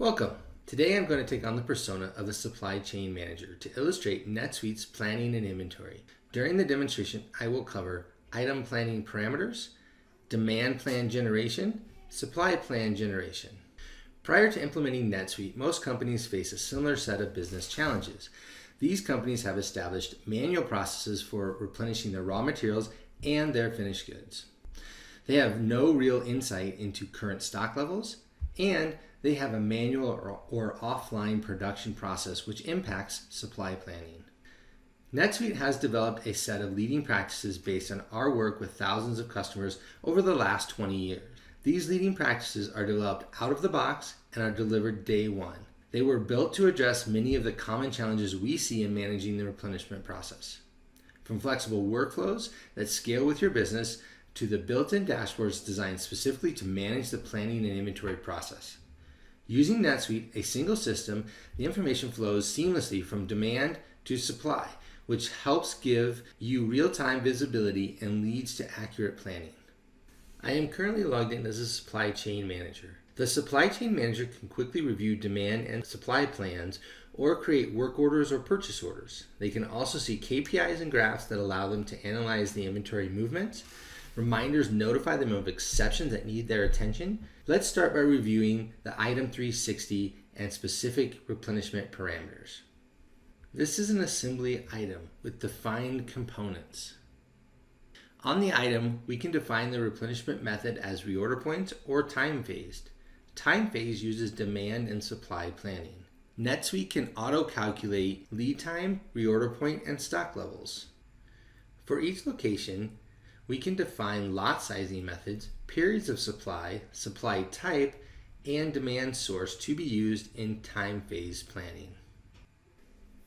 Welcome. Today I'm going to take on the persona of the supply chain manager to illustrate NetSuite's planning and inventory. During the demonstration, I will cover item planning parameters, demand plan generation, supply plan generation. Prior to implementing NetSuite, most companies face a similar set of business challenges. These companies have established manual processes for replenishing their raw materials and their finished goods. They have no real insight into current stock levels, and they have a manual or offline production process which impacts supply planning. NetSuite has developed a set of leading practices based on our work with thousands of customers over the last 20 years. These leading practices are developed out of the box and are delivered day one. They were built to address many of the common challenges we see in managing the replenishment process. From flexible workflows that scale with your business to the built-in dashboards designed specifically to manage the planning and inventory process. Using NetSuite, a single system, the information flows seamlessly from demand to supply, which helps give you real-time visibility and leads to accurate planning. I am currently logged in as a supply chain manager. The supply chain manager can quickly review demand and supply plans or create work orders or purchase orders. They can also see KPIs and graphs that allow them to analyze the inventory movements. Reminders notify them of exceptions that need their attention. Let's start by reviewing the Item 360 and specific replenishment parameters. This is an assembly item with defined components. On the item, we can define the replenishment method as reorder points or time-phased. Time-phase uses demand and supply planning. NetSuite can auto-calculate lead time, reorder point, and stock levels. For each location, we can define lot sizing methods, periods of supply, supply type, and demand source to be used in time phase planning.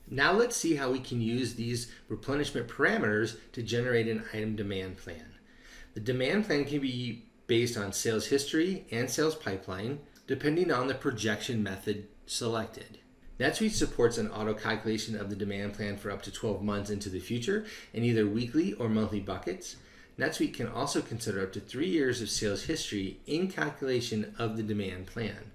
Now let's see how we can use these replenishment parameters to generate an item demand plan. The demand plan can be based on sales history and sales pipeline, depending on the projection method selected. NetSuite supports an auto calculation of the demand plan for up to 12 months into the future in either weekly or monthly buckets. NetSuite can also consider up to 3 years of sales history in calculation of the demand plan.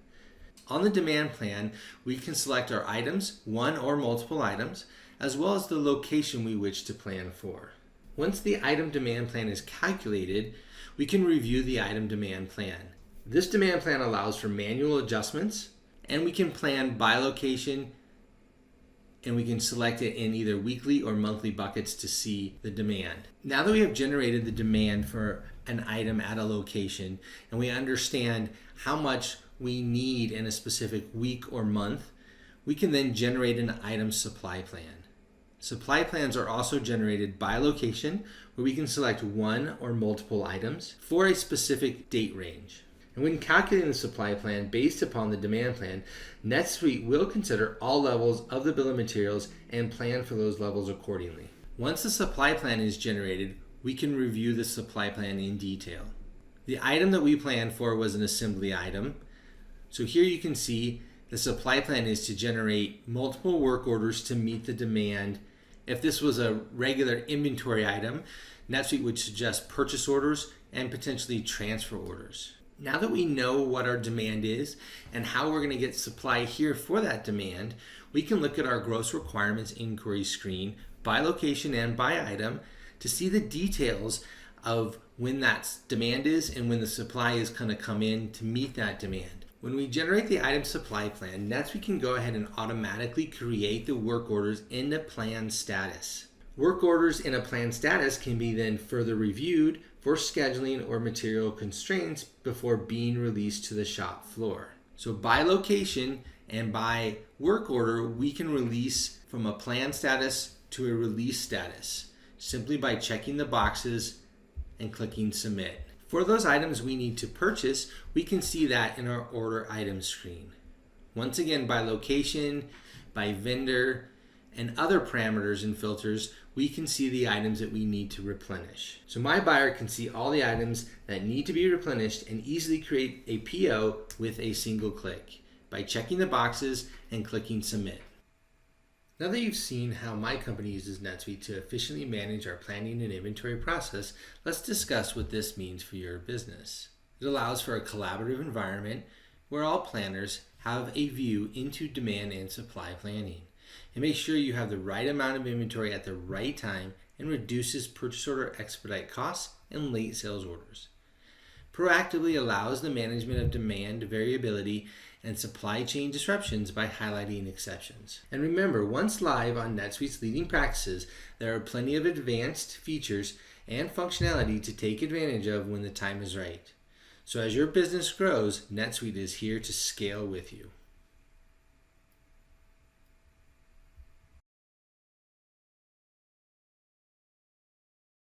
On the demand plan, we can select our items, one or multiple items, as well as the location we wish to plan for. Once the item demand plan is calculated, we can review the item demand plan. This demand plan allows for manual adjustments, and we can plan by location, and we can select it in either weekly or monthly buckets to see the demand. Now that we have generated the demand for an item at a location and we understand how much we need in a specific week or month, we can then generate an item supply plan. Supply plans are also generated by location, where we can select one or multiple items for a specific date range. And when calculating the supply plan based upon the demand plan, NetSuite will consider all levels of the bill of materials and plan for those levels accordingly. Once the supply plan is generated, we can review the supply plan in detail. The item that we planned for was an assembly item. So here you can see the supply plan is to generate multiple work orders to meet the demand. If this was a regular inventory item, NetSuite would suggest purchase orders and potentially transfer orders. Now that we know what our demand is and how we're going to get supply here for that demand, we can look at our gross requirements inquiry screen by location and by item to see the details of when that demand is and when the supply is going to come in to meet that demand. When we generate the item supply plan, NetSuite can go ahead and automatically create the work orders in the plan status. Work orders in a plan status can be then further reviewed for scheduling or material constraints before being released to the shop floor. So by location and by work order, we can release from a plan status to a release status simply by checking the boxes and clicking submit. For those items we need to purchase, we can see that in our order items screen. Once again, by location, by vendor, and other parameters and filters, we can see the items that we need to replenish. So my buyer can see all the items that need to be replenished and easily create a PO with a single click by checking the boxes and clicking submit. Now that you've seen how my company uses NetSuite to efficiently manage our planning and inventory process, let's discuss what this means for your business. It allows for a collaborative environment where all planners have a view into demand and supply planning. It makes sure you have the right amount of inventory at the right time and reduces purchase order expedite costs and late sales orders. Proactively allows the management of demand variability and supply chain disruptions by highlighting exceptions. And remember, once live on NetSuite's leading practices, there are plenty of advanced features and functionality to take advantage of when the time is right. So as your business grows, NetSuite is here to scale with you.